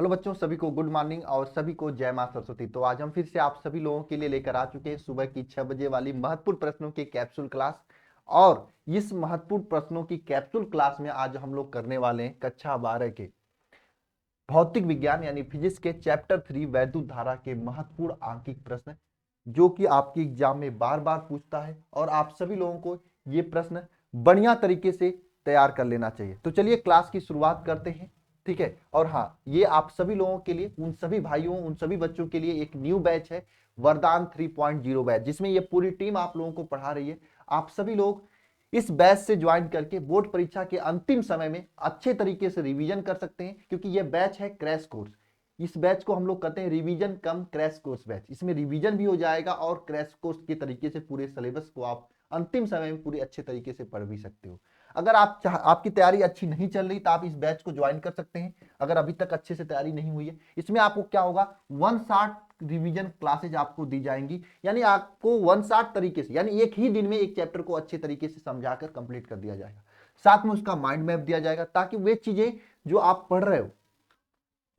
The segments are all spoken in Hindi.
हेलो बच्चों, सभी को गुड मॉर्निंग और सभी को जय मां सरस्वती। तो आज हम फिर से आप सभी लोगों के लिए लेकर आ चुके हैं सुबह की 6 बजे वाली महत्वपूर्ण प्रश्नों की कैप्सूल क्लास। और इस महत्वपूर्ण प्रश्नों की कैप्सूल क्लास में आज हम लोग करने वाले हैं कक्षा 12 के भौतिक विज्ञान यानी फिजिक्स के चैप्टर 3 वैद्युत धारा के महत्वपूर्ण आंकिक प्रश्न, जो कि आपके एग्जाम में बार बार पूछता है और आप सभी लोगों को ये प्रश्न बढ़िया तरीके से तैयार कर लेना चाहिए। तो चलिए क्लास की शुरुआत करते हैं, ठीक है। और हाँ, ये आप सभी लोगों के लिए, उन सभी भाइयों, उन सभी बच्चों के लिए एक न्यू बैच है, वरदान 3.0 बैच, जिसमें ये पूरी टीम आप लोगों को पढ़ा रही है। आप सभी लोग इस बैच से ज्वाइन करके बोर्ड परीक्षा के अंतिम समय में अच्छे तरीके से रिवीजन कर सकते हैं, क्योंकि यह बैच है क्रैश कोर्स। इस बैच को हम लोग कहते हैं रिवीजन कम क्रैश कोर्स बैच। इसमें रिवीजन भी हो जाएगा और क्रैश कोर्स के तरीके से पूरे सिलेबस को आप अंतिम समय में पूरे अच्छे तरीके से पढ़ भी सकते हो। अगर आपकी तैयारी अच्छी नहीं चल रही तो आप इस बैच को ज्वाइन कर सकते हैं। अगर अभी तक अच्छे से तैयारी नहीं हुई है, इसमें आपको क्या होगा, 1 शॉट रिवीजन क्लासेज आपको दी जाएंगी, यानी आपको 1 शॉट तरीके से, यानी एक ही दिन में एक चैप्टर को अच्छे तरीके से समझाकर कंप्लीट कर दिया जाएगा। साथ में उसका माइंड मैप दिया जाएगा, ताकि वे चीजें जो आप पढ़ रहे हो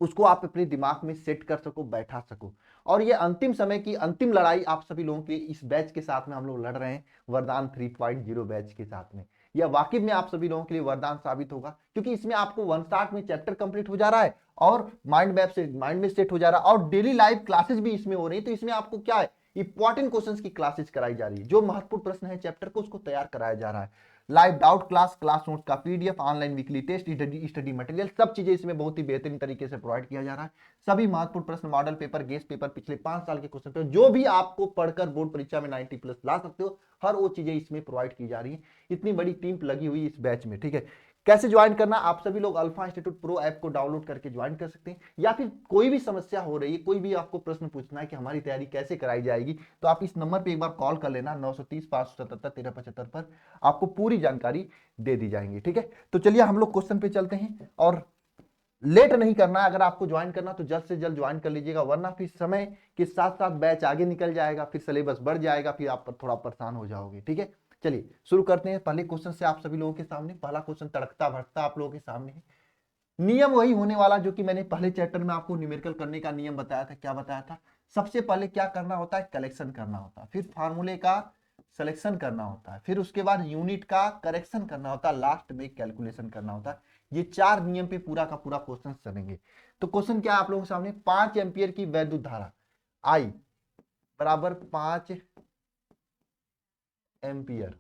उसको आप अपने दिमाग में सेट कर सको, बैठा सको। और ये अंतिम समय की अंतिम लड़ाई आप सभी लोगों के इस बैच के साथ में हम लोग लड़ रहे हैं, वरदान 3.0 बैच के साथ में। यह वाकई में आप सभी लोगों के लिए वरदान साबित होगा, क्योंकि इसमें आपको 1 शॉट में चैप्टर कंप्लीट हो जा रहा है और माइंड मैप से माइंड में सेट हो जा रहा है, और डेली लाइव क्लासेस भी इसमें हो रही है। तो इसमें आपको क्या है, इंपॉर्टेंट क्वेश्चंस की क्लासेस कराई जा रही है, जो महत्वपूर्ण प्रश्न है चैप्टर को उसको तैयार कराया जा रहा है। Live doubt class, class notes का PDF, online weekly test, study material, सब चीजें इसमें बहुत ही बेहतरीन तरीके से प्रोवाइड किया जा रहा है। सभी महत्वपूर्ण प्रश्न, मॉडल पेपर, गेस्ट पेपर, पिछले 5 साल के क्वेश्चन पेपर, जो भी आपको पढ़कर बोर्ड परीक्षा में 90+ ला सकते हो, हर वो चीजें इसमें प्रोवाइड की जा रही है। इतनी बड़ी टीम लगी हुई इस बैच में, ठीक है। कैसे ज्वाइन करना, आप सभी लोग अल्फा इंस्टीट्यूट प्रो ऐप को डाउनलोड करके ज्वाइन कर सकते हैं, या फिर कोई भी समस्या हो रही है, कोई भी आपको प्रश्न पूछना है कि हमारी तैयारी कैसे कराई जाएगी, तो आप इस नंबर पे एक बार कॉल कर लेना, 930 577 1375 पर आपको पूरी जानकारी दे दी जाएंगी, ठीक है। तो चलिए हम लोग क्वेश्चन पे चलते हैं, और लेट नहीं करना है। अगर आपको ज्वाइन करना तो जल्द से जल्द ज्वाइन कर लीजिएगा, वरना फिर समय के साथ साथ बैच आगे निकल जाएगा, फिर सिलेबस बढ़ जाएगा, फिर आप थोड़ा परेशान हो जाओगे, ठीक है। चलिए शुरू करते हैं पहले क्वेश्चन से। आप सभी लोगों के सामने पहला क्वेश्चन तड़कता भड़कता आप लोगों के सामने है। नियम वही होने वाला जो कि मैंने पहले चैप्टर में आपको न्यूमेरिकल करने का नियम बताया था। क्या बताया था? सबसे पहले क्या करना होता है, कलेक्शन करना होता है, फिर फार्मूले का सिलेक्शन करना होता है, फिर उसके बाद यूनिट का करेक्शन करना होता है, लास्ट में कैलकुलेशन करना होता है। ये 4 नियम पे पूरा का पूरा क्वेश्चन चलेंगे। तो क्वेश्चन क्या है आप लोगों के सामने, 5 एम्पियर की वैद्युत धारा आई बराबर 5 एम्पियर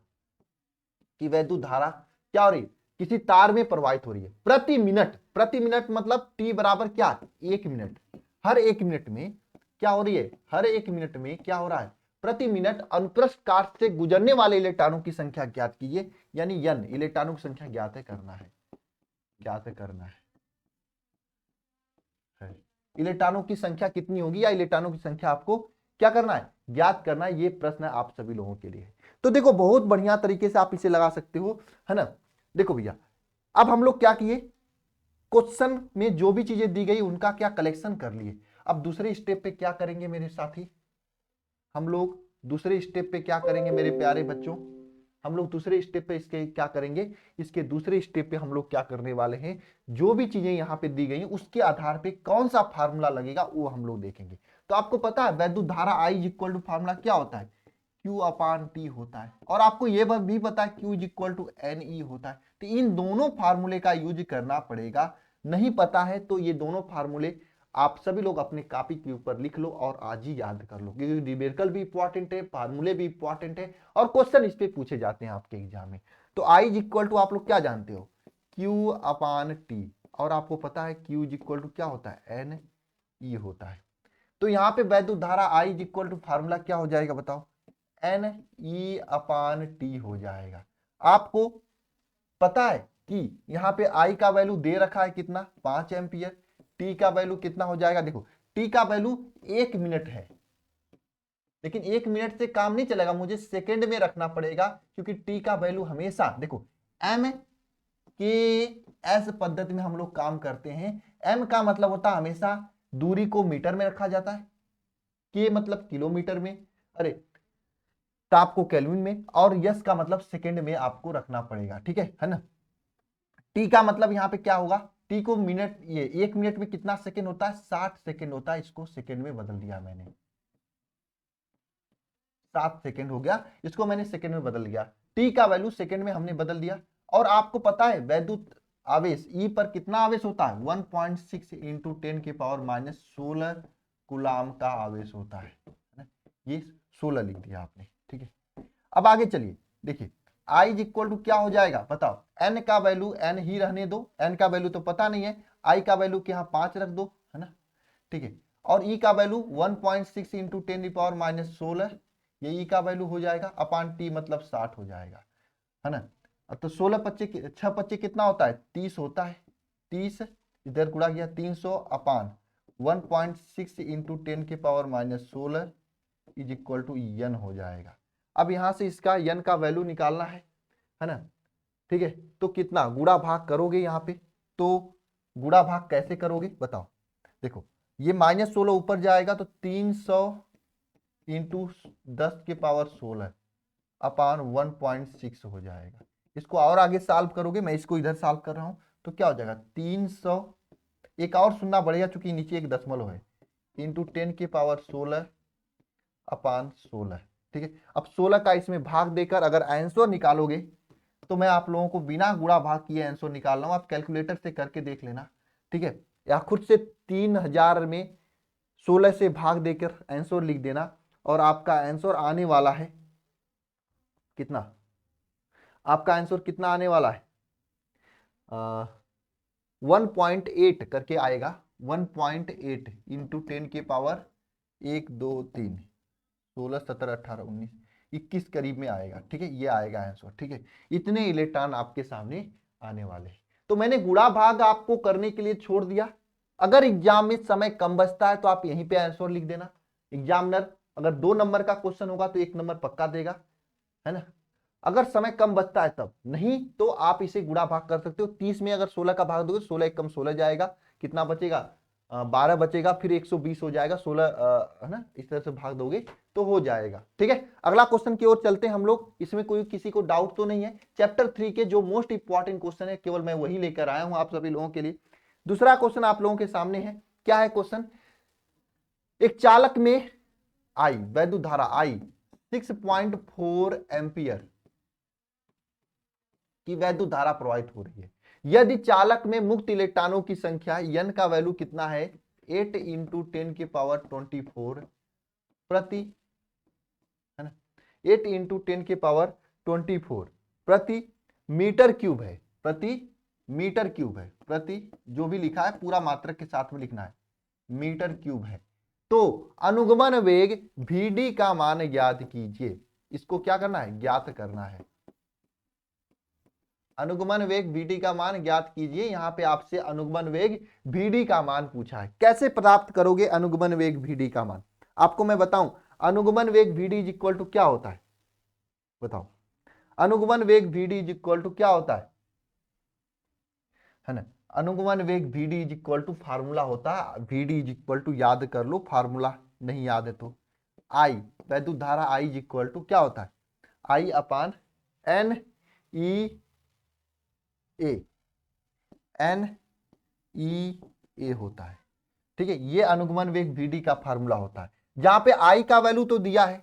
की वैद्युत धारा क्या हो रही है, किसी तार में प्रवाहित हो रही है प्रति मिनट। प्रति मिनट मतलब टी बराबर क्या, 1 मिनट। हर 1 मिनट में क्या हो रही है, हर 1 मिनट में क्या हो रहा है, प्रति मिनट अनुप्रस्थ काट से गुजरने वाले इलेक्ट्रॉनों की संख्या ज्ञात कीजिए, यानी n इलेक्ट्रॉनों की संख्या ज्ञात है करना है, ज्ञात करना है। इलेक्ट्रॉनों की संख्या कितनी होगी, या इलेक्ट्रॉनों की संख्या आपको क्या करना है, ज्ञात करना है। ये प्रश्न आप सभी लोगों के लिए। तो देखो बहुत बढ़िया तरीके से आप इसे लगा सकते हो, है ना। देखो भैया, अब हम लोग क्या किए, क्वेश्चन में जो भी चीजें दी गई उनका क्या कलेक्शन कर लिए। अब दूसरे स्टेप पे क्या करेंगे मेरे साथी, हम लोग दूसरे स्टेप पे क्या करेंगे मेरे प्यारे बच्चों, हम लोग दूसरे स्टेप पे इसके क्या करेंगे, इसके दूसरे स्टेप पे हम लोग क्या करने वाले हैं, जो भी चीजें यहाँ पे दी गई हैं उसके आधार पे कौन सा फार्मूला लगेगा वो हम लोग देखेंगे। तो आपको पता है वैद्युत धारा I is equal to formula क्या होता है, Q अपान T होता है, और आपको ये भी पता है Q is equal to NE होता है। तो इन दोनों फार्मूले का यूज करना पड़ेगा, नहीं पता है तो ये दोनों फार्मूले आप सभी लोग अपने कॉपी के ऊपर लिख लो और आज ही याद कर लो, क्योंकि न्यूमेरिकल भी इंपॉर्टेंट है, फार्मूले भी इंपॉर्टेंट है, और क्वेश्चन इस पे पूछे जाते हैं आपके एग्जाम में। तो I इज इक्वल टू आप लोग क्या जानते हो, Q अपान T, और आपको पता है Q इज इक्वल टू क्या होता है, NE होता है। तो यहाँ पे वैद्युत धारा I is equal to formula क्या हो जाएगा बताओ, NE अपान T हो जाएगा। आपको पता है कि यहाँ पे I का वैल्यू दे रखा है कितना, 5 एम्पियर, T का वैल्यू कितना हो जाएगा, देखो T का वैल्यू 1 मिनट है, लेकिन 1 मिनट से काम नहीं चलेगा, मुझे सेकंड में रखना पड़ेगा, क्योंकि T का वैल्यू हमेशा देखो M के एस पद्धति में हम लोग काम करते हैं। M का मतलब होता है हमेशा दूरी को मीटर में रखा जाता है, K मतलब किलोमीटर में, अरे ताप को केल्विन में, और यस का मतलब सेकंड में आपको रखना पड़ेगा, ठीक है ना। टी का मतलब यहाँ पे क्या होगा, टी को मिनट, ये 1 मिनट में कितना सेकंड होता है, 60 सेकंड होता है, इसको सेकंड में बदल दिया मैंने, 7 सेकंड हो गया, इसको मैंने सेकंड में बदल दिया, टी का वैल्यू सेकंड में हमने बदल दिया। और आपको पता है वैद्युत आवेश ई पर कितना आवेश होता है, 1.6 इंटू 10 की पावर माइनस 16 कूलाम का आवेश होता है ना? ये 16 लिख दिया आपने, ठीक है। अब आगे चलिए, देखिए I इज इक्वल टू क्या हो जाएगा बताओ, n का वैल्यू n ही रहने दो, n का वैल्यू तो पता नहीं है, I का वैल्यू के यहाँ 5 रख दो, है ना, ठीक है। और E का वैल्यू 1.6 इंटू 10 की पावर माइनस 16, ये E का वैल्यू हो जाएगा, अपान T मतलब 60 हो जाएगा, है ना। तो 16 पच्चे 6 पच्चे कितना होता है, 30 होता है, 30 इधर गुणा गया 300 अपान 1.6 इंटू 10 की power minus 16 is equal to n हो जाएगा। अब यहां से इसका n का वैल्यू निकालना है ना, ठीक है। तो कितना गुणा भाग करोगे यहाँ पे, तो गुणा भाग कैसे करोगे बताओ, देखो ये -16 ऊपर जाएगा तो 300 इंटू 10 की पावर 16 अपान 1.6 हो जाएगा। इसको और आगे सॉल्व करोगे, मैं इसको इधर सॉल्व कर रहा हूं, तो क्या हो जाएगा 300, एक और सुनना बढ़ेगा चूंकि नीचे एक दशमलव है, इंटू 10 की पावर 16 अपान 16, ठीक है। अब 16 का इसमें भाग देकर अगर आंसर निकालोगे, तो मैं आप लोगों को बिना गुणा भाग किए आंसर निकाल रहा हूं, आप कैलकुलेटर से करके देख लेना, ठीक है, या खुद से 3000 में 16 से भाग देकर आंसर लिख देना, और आपका आंसर आने वाला है कितना, आपका आंसर कितना आने वाला है 1.8 करके आएगा, 1.8 इंटू 10 की पावर 1 2 3 16 17 18 19 21 करीब में आएगा, ठीक है, ये आएगा आंसर, ठीक है। इतने इलेक्ट्रॉन आपके सामने आने वाले हैं। तो मैंने गुणा भाग आपको करने के लिए छोड़ दिया, अगर एग्जाम में समय कम बचता है तो आप यहीं पे आंसर लिख देना, एग्जामिनर अगर 2 नंबर का क्वेश्चन होगा तो 1 नंबर पक्का देगा, है ना, अगर समय कम बचता है तब, नहीं तो आप इसे गुणा भाग कर सकते हो। 30 में अगर 16 का भाग दोगे, 16 एक कम 16 जाएगा, कितना बचेगा 12 बचेगा, फिर 120 हो जाएगा, 16 है ना, इस तरह से भाग दोगे तो हो जाएगा, ठीक है। अगला क्वेश्चन की ओर चलते हैं हम लोग, इसमें कोई किसी को डाउट तो नहीं है, चैप्टर 3 के जो मोस्ट इंपॉर्टेंट क्वेश्चन है केवल मैं वही लेकर आया हूं आप सभी लोगों के लिए। दूसरा क्वेश्चन आप लोगों के सामने है, क्या है क्वेश्चन, एक चालक में आई वैद्युत धारा आई 6.4 एम्पियर की वैद्युत धारा प्रवाहित हो रही है, यदि चालक में मुक्त इलेक्ट्रॉनों की संख्या n का वैल्यू कितना है 8 इंटू 10 की पावर 24 प्रति, है ना, 8 इंटू 10 की पावर 24 प्रति मीटर क्यूब है, प्रति मीटर क्यूब है, प्रति जो भी लिखा है पूरा मात्रक के साथ में लिखना है, मीटर क्यूब है, तो अनुगमन वेग vd का मान ज्ञात कीजिए। इसको क्या करना है, ज्ञात करना है, अनुगमन वेग vd का मान ज्ञात कीजिए। यहां पे आपसे अनुगमन वेग vd का मान पूछा है, कैसे प्राप्त करोगे अनुगमन वेग vd का मान, आपको मैं बताऊं अनुगमन वेग vd इज इक्वल टू क्या होता है, बताओ अनुगमन वेग vd इज इक्वल टू क्या होता है ना, अनुगमन वेग vd is equal to formula होता है, vd इज इक्वल टू याद कर लो, फार्मूला नहीं याद है तो I वैद्युत धारा I इज इक्वल टू क्या होता है, I upon n e a होता है, ठीक है। ये अनुगमन वेग vd का फार्मूला होता है, जहां पे I का वैल्यू तो दिया है,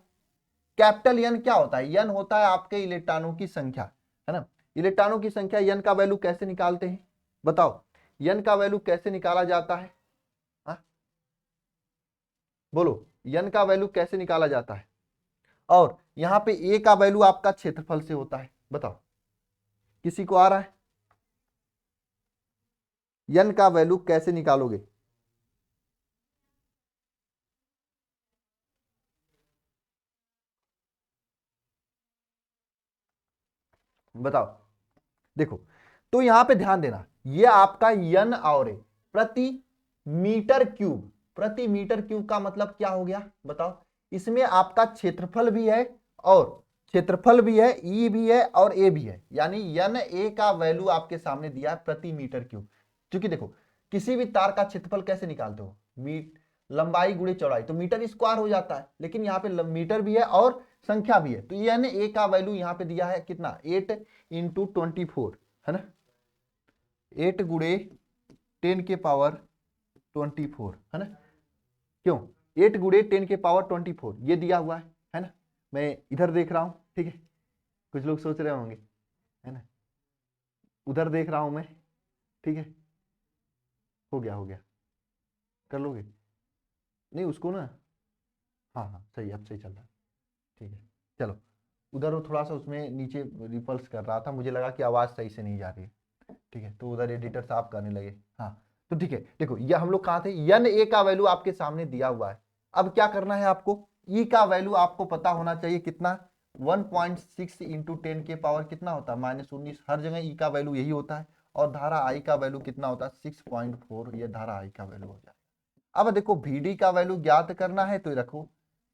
कैपिटल N क्या होता है, N होता है आपके इलेक्ट्रॉनों की संख्या, है ना, इलेक्ट्रॉनों की संख्या, N का वैल्यू कैसे निकालते हैं बताओ, N का वैल्यू कैसे निकाला जाता है, हा? बोलो N का वैल्यू कैसे निकाला जाता है, और यहां पे A का वैल्यू आपका क्षेत्रफल से होता है, बताओ किसी को आ रहा है, N का वैल्यू कैसे निकालोगे, बताओ, देखो तो यहां पे ध्यान देना, ये आपका n और प्रति मीटर क्यूब, प्रति मीटर क्यूब का मतलब क्या हो गया बताओ, इसमें आपका क्षेत्रफल भी है, और क्षेत्रफल भी है, ई भी है और ए भी है, यानी n a का वैल्यू आपके सामने दिया है प्रति मीटर क्यूब। क्योंकि देखो किसी भी तार का क्षेत्रफल कैसे निकालते हो, लंबाई गुणे चौड़ाई, तो मीटर स्क्वायर हो जाता है, लेकिन यहाँ पे मीटर भी है और संख्या भी है, तो n a का वैल्यू यहाँ पे दिया है कितना 8 इंटू 24, है ना, 8 गुणे 10 के पावर 24, है ना। क्यों? 8 गुणे 10 के पावर 24 ये दिया हुआ है ना। मैं इधर देख रहा हूं, ठीक है, कुछ लोग सोच रहे होंगे, है ना, उधर देख रहा हूं मैं, ठीक है, हो गया, हो गया, कर लोगे? नहीं उसको ना, हाँ हाँ सही, अब सही चल रहा है, ठीक है। चलो, उधर वो थोड़ा सा उसमें नीचे रिपल्स कर रहा था, मुझे लगा कि आवाज़ सही से नहीं जा रही है, ठीक है, तो उधर एडिटर साफ करने लगे। हाँ तो ठीक है, देखो ये हम लोग कहाँ थे, यन ए का वैल्यू आपके सामने दिया हुआ है। अब क्या करना है आपको, ई का वैल्यू आपको पता होना चाहिए कितना, 1.6 इंटू 10 के पावर कितना होता है -19, हर जगह ई का वैल्यू यही होता है। और धारा आई का वैल्यू कितना होता है 6.4, ये धारा आई का वैल्यू हो जाए। अब देखो VD का वैल्यू ज्ञात करना है तो रखो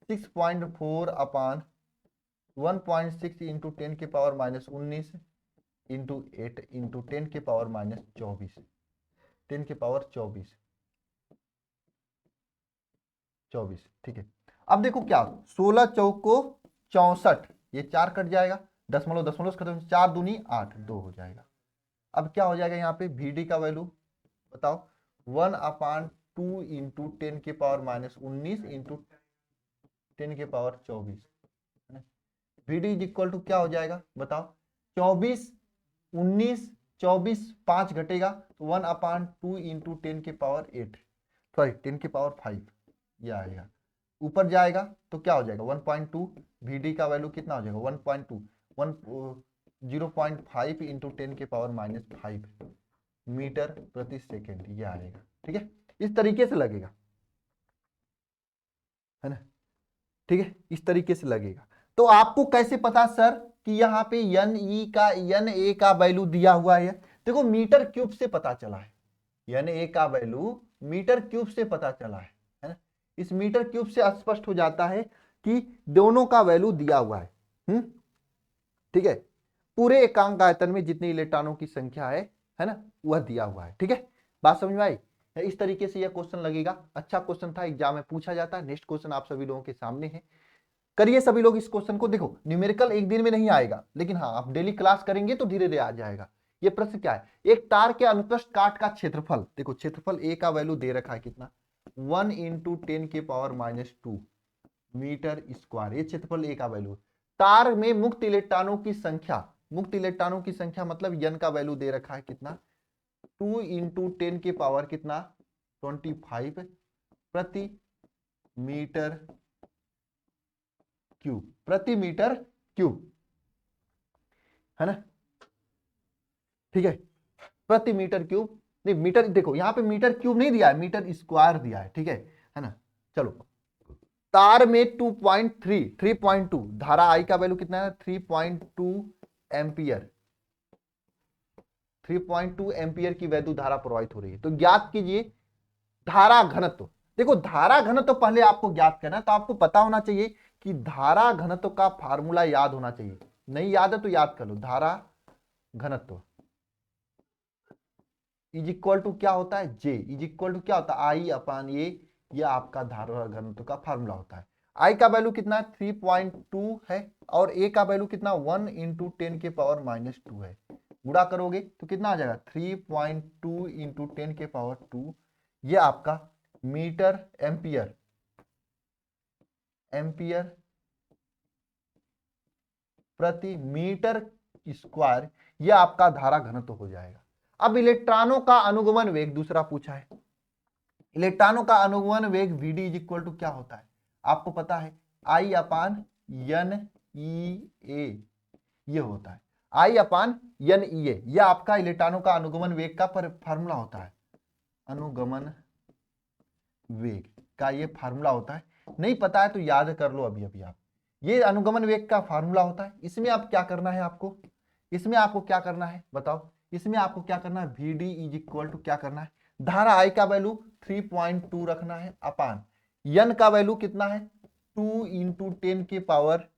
6.4 अपान 1.6 इंटू 10 के पावर -19 इंटू 8 इंटू 10 के पावर -24, 10 के पावर 24, ठीक है। अब देखो क्या 16 चौको 64, ये 4 कट जाएगा, दशमलव दशमलव से खत्म, 4 दूनी 8, 2 हो जाएगा। अब क्या हो जाएगा यहाँ पे VD का वैल्यू बताओ, 1/2 इंटू 10 के पावर -19 इंटू 10 के पावर 24, है ना। VD इज इक्वल टू क्या हो जाएगा बताओ, 24, 19, 24 5 घटेगा तो 1/2 इंटू 10 के पावर 8, सॉरी 10 के पावर 5, ये आएगा। ऊपर जाएगा तो क्या हो जाएगा 1.2, VD का वैल्यू कितना हो जाएगा 1.2, 0.5 इंटू 10 के पावर -5 मीटर प्रति सेकेंड, ये आएगा, ठीक है। इस तरीके से लगेगा, है ना, ठीक है, इस तरीके से लगेगा। तो आपको कैसे पता सर कि यहाँ पे यन ए का वैल्यू दिया हुआ है? देखो मीटर क्यूब से पता चला है, यन ए का वैल्यू मीटर क्यूब से पता चला है ना। इस मीटर क्यूब से स्पष्ट हो जाता है कि दोनों का वैल्यू दिया हुआ है, ठीक है। पूरे एकांक आयतन में जितने इलेक्ट्रॉनों की संख्या है ना, वह दिया हुआ है, ठीक है। बात समझ में आई? इस तरीके से यह क्वेश्चन लगेगा, अच्छा क्वेश्चन था, एग्जाम में पूछा जाता है। नेक्स्ट क्वेश्चन आप सभी लोगों के सामने है, करिए सभी लोग इस क्वेश्चन को। देखो न्यूमेरिकल एक दिन में नहीं आएगा, लेकिन हाँ आप डेली क्लास करेंगे तो धीरे धीरे आ जाएगा। ये प्रश्न क्या है, एक तार के अनुप्रस्थ काट का क्षेत्रफल, देखो क्षेत्रफल ए का वैल्यू दे रखा है कितना, 1 इंटू 10 के पावर -2 मीटर स्क्वायर, ये क्षेत्रफल ए का वैल्यू। तार में मुक्त इलेक्ट्रॉनों की संख्या, मुक्त इलेक्ट्रॉनों की संख्या मतलब यन का वैल्यू दे रखा है कितना, 2 इंटू 10 के पावर कितना 25 प्रति मीटर क्यूब, प्रति मीटर क्यूब, है ना, ठीक है, प्रति मीटर क्यूब। नहीं मीटर, देखो यहाँ पे मीटर क्यूब नहीं दिया है, मीटर स्क्वायर दिया है, ठीक है ना। चलो तार में 3.2 धारा आई का वैल्यू कितना है 3.2 एम्पियर, 3.2 एम्पियर की वैद्युत धारा प्रवाहित हो रही है। तो ज्ञात कीजिए धारा घनत्व। देखो धारा घनत्व तो पहले आपको ज्ञात करना है, तो आपको पता होना चाहिए कि धारा घनत्व का फार्मूला याद होना चाहिए, नहीं याद है तो याद कर लो। धारा घनत्व इज इक्वल टू क्या होता है, जे इज इक्वल टू क्या होता है आई अपान ए, ये आपका धारा घनत्व का फार्मूला होता है। आई का वैल्यू कितना है 3.2 है, और ए का वैल्यू कितना 1 इंटू 10 के पावर -2 है। गुणा करोगे तो कितना आ जाएगा 3.2 इंटू 10 के पावर 2, ये आपका मीटर एम्पियर, एम्पियर प्रति मीटर स्क्वायर, ये आपका धारा घनत्व हो जाएगा। अब इलेक्ट्रॉनों का अनुगमन वेग दूसरा पूछा है। इलेक्ट्रॉनों का अनुगमन वेग VD इज इक्वल टू क्या होता है, आपको पता है I अपान एन ई ए, ये होता है I अपान एन ई ए, यह आपका इलेक्ट्रॉनों का अनुगमन वेग का फार्मूला होता है। अनुगमन वेग का ये फार्मूला होता है, नहीं पता है तो याद कर लो अभी अभी आप, ये अनुगमन वेग का फार्मूला होता है। इसमें आप क्या करना है आपको, इसमें आपको क्या करना है बताओ, इसमें आपको क्या करना है VD इज इक्वल टू क्या करना है, धारा आई का वैल्यू 3.2 रखना है अपान यन का वैल्यू कितना है 2 इंटू 10 के पावर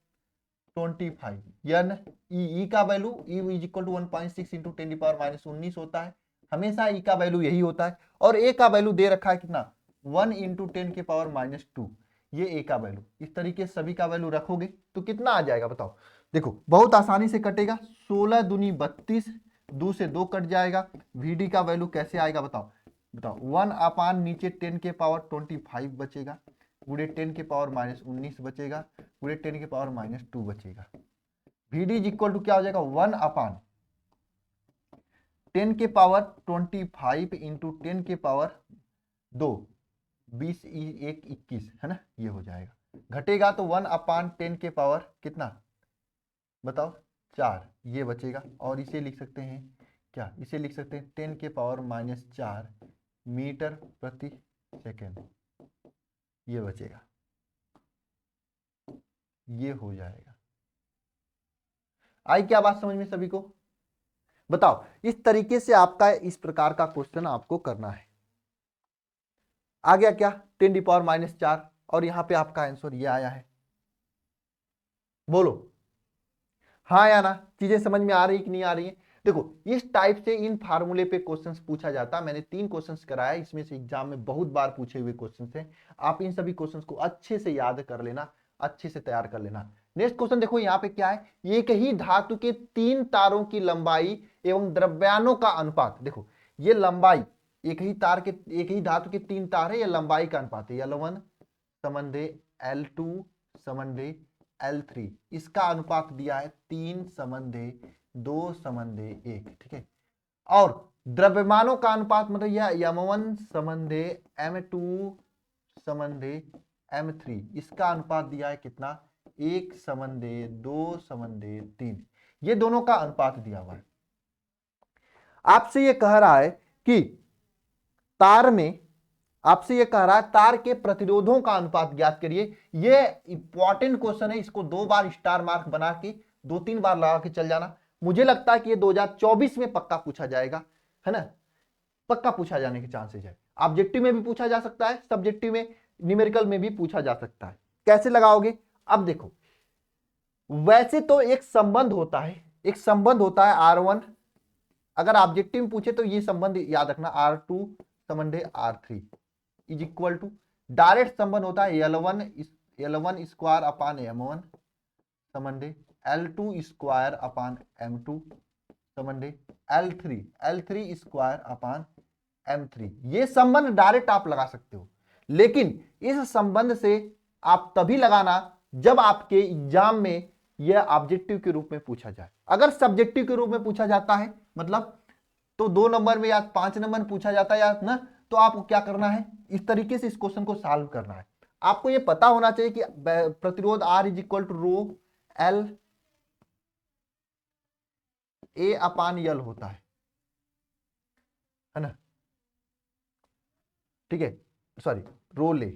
25, यन ई का value E is equal to 1.6 into 10 की पावर -19 होता है, हमेशा ई का वैल्यू यही होता है। और ए का वैल्यू दे रखा है कितना 1 इंटू 10 के पावर -2, ये ए का वैल्यू। इस तरीके से सभी का वैल्यू रखोगे तो कितना आ जाएगा बताओ, देखो बहुत आसानी से कटेगा, 16 दूनी 32, 2 से 2 कट जाएगा। VD का वैल्यू कैसे आएगा बताओ, बताओ 1 नीचे 10 के पावर 25 बचेगा, पूरे 10 के पावर -19 बचेगा, पूरे 10 के पावर -2 बचेगा। VD इज इक्वल टू क्या हो जाएगा 1/10 के पावर 25 इंटू 10 के पावर 2, 20 1 21 है ना, ये हो जाएगा। घटेगा तो 1/10 के पावर कितना बताओ 4, ये बचेगा। और इसे लिख सकते हैं क्या, इसे लिख सकते हैं 10 के पावर -4 मीटर प्रति सेकेंड, ये बचेगा, ये हो जाएगा। आई क्या बात समझ में सभी को? बताओ इस तरीके से आपका इस प्रकार का क्वेश्चन आपको करना है। आ गया क्या 10 की पावर -4, और यहां पे आपका आंसर ये आया है। बोलो हाँ या ना, चीजें समझ में आ रही कि नहीं आ रही है? देखो इस टाइप से इन फार्मूले पे क्वेश्चंस पूछा जाता है। मैंने 3 क्वेश्चंस कराया, इसमें से एग्जाम में बहुत बार पूछे हुए क्वेश्चंस हैं। आप इन सभी क्वेश्चंस को अच्छे से याद कर लेना, अच्छे से तैयार कर लेना। नेक्स्ट क्वेश्चन देखो यहाँ पे क्या है, एक ही धातु के 3 तारों की लंबाई एवं द्रव्यांशों का अनुपात। देखो ये लंबाई, एक ही धातु के 3 तार है, ये लंबाई का अनुपात है। L1 समन्वय L2 समन्वय L3, इसका अनुपात दिया है 3:2:1, ठीक है। और द्रव्यमानों का अनुपात मतलब यह M1 समन्वय M2 समन्वय M3, इसका अनुपात दिया है कितना 1:2:3, ये दोनों का अनुपात दिया हुआ है। आपसे ये कह रहा है कि तार में, आपसे ये कह रहा है तार के प्रतिरोधों का अनुपात ज्ञात करिए। ये इंपॉर्टेंट क्वेश्चन है, इसको 2 बार स्टार मार्क बना के 2-3 बार लगा के चल जाना। मुझे लगता है कि ये 2024 में पक्का पूछा जाएगा, है ना, पक्का पूछा जाने के चांसेस है। ऑब्जेक्टिव में भी पूछा जा सकता है, सब्जेक्टिव में, न्यूमेरिकल में भी पूछा जा सकता है। कैसे लगाओगे? अब देखो वैसे तो एक संबंध होता है, एक संबंध होता है R1, अगर ऑब्जेक्टिव में पूछे तो ये संबंध याद रखना R2 समन्वय R3 is equal to, direct संबंध होता है L1 स्क्वायर अपान M1 समन्वय L2 स्क्वायर अपान M2 समन्वय L3 स्क्वायर अपान M3। ये संबंध डायरेक्ट आप लगा सकते हो, लेकिन इस संबंध से आप तभी लगाना जब आपके एग्जाम में यह ऑब्जेक्टिव के रूप में पूछा जाए। अगर सब्जेक्टिव के रूप में पूछा जाता है मतलब तो 2 नंबर में या 5 नंबर में पूछा जाता है या ना, तो आपको क्या करना है, इस तरीके से इस क्वेश्चन को सॉल्व करना है। आपको ये पता होना चाहिए कि प्रतिरोध R is equal to rho L A upon L होता है ना, ठीक है, सॉरी रो ले,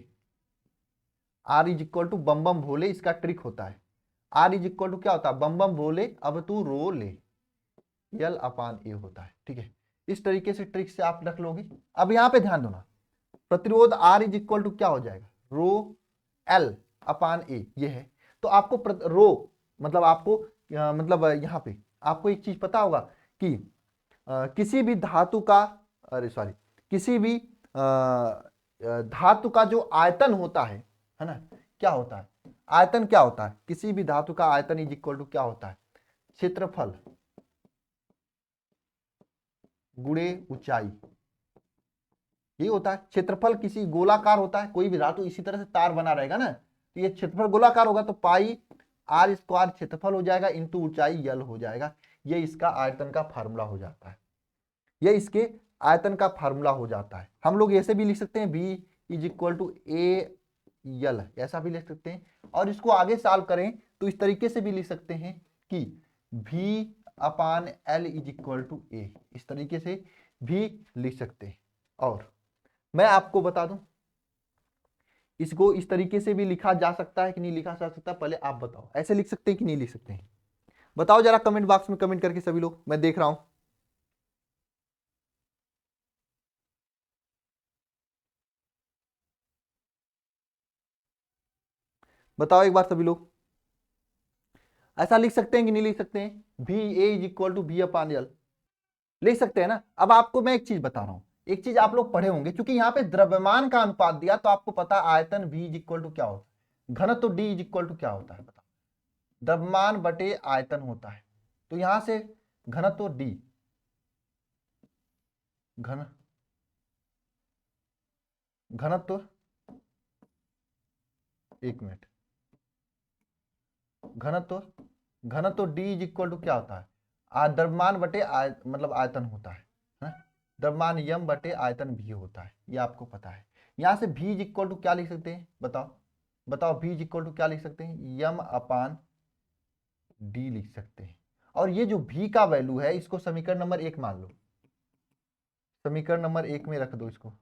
R इज इक्वल टू बम बम भोले, इसका ट्रिक होता है। R इज इक्वल टू क्या होता है, बम बम भोले अब तू रो ले, L अपान A होता है, ठीक है। इस तरीके से ट्रिक से आप रख लोगे। अब यहां पे ध्यान देना, प्रतिरोध R इज इक्वल टू क्या हो जाएगा, रो L अपान A, ये है। तो आपको रो मतलब आपको मतलब यहाँ पे आपको एक चीज पता होगा कि किसी भी धातु का, अरे सॉरी, किसी भी धातु का जो आयतन होता है ना, क्या होता है, आयतन क्या होता है, किसी भी धातु का आयतन इज इक्वल टू क्या होता है, क्षेत्रफल गुणे ऊंचाई, ये होता है। क्षेत्रफल किसी गोलाकार होता है, कोई भी धातु इसी तरह से तार बना रहेगा ना, तो ये क्षेत्रफल गोलाकार होगा तो पाई R स्क्वायर क्षेत्रफल हो जाएगा इंटू ऊंचाई L हो जाएगा। ये इसका आयतन का फार्मूला हो जाता है, ये इसके आयतन का फार्मूला हो जाता है। हम लोग ऐसे भी लिख सकते हैं V is equal to AL, ऐसा भी लिख सकते हैं। और इसको आगे सॉल्व करें तो इस तरीके से भी लिख सकते हैं कि V upon L is equal to A, इस तरीके से भी लिख सकते हैं। और मैं आपको बता दूं, इसको इस तरीके से भी लिखा जा सकता है कि नहीं लिखा जा सकता, पहले आप बताओ, ऐसे लिख सकते हैं कि नहीं लिख सकते हैं? बताओ जरा कमेंट बॉक्स में कमेंट करके सभी लोग, मैं देख रहा हूं। बताओ एक बार सभी लोग, ऐसा लिख सकते हैं कि नहीं लिख सकते हैं? V A is equal to V upon L, लिख सकते हैं ना। अब आपको मैं एक चीज बता रहा हूं, एक चीज आप लोग पढ़े होंगे, क्योंकि यहाँ पे द्रव्यमान का अनुपात दिया तो आपको पता आयतन V इज इक्वल टू क्या होता है, घनत्व D इज इक्वल टू क्या होता है, बताओ, द्रव्यमान बटे आयतन होता है। तो यहां से घनत्व D, घन घनत्व, एक मिनट, घनत्व डी इज इक्वल टू क्या होता है, द्रव्यमान बटे मतलब आयतन होता है ना? द्रव्यमान यम बटे आयतन भी होता है, ये आपको पता है। यहां से भी इज इक्वल टू क्या लिख सकते हैं, बताओ भी इज इक्वल टू क्या लिख सकते हैं, यम अपान डी लिख सकते हैं। और ये जो भी का वैल्यू है इसको समीकरण नंबर 1 मान लो, समीकरण नंबर 1 में रख दो इसको।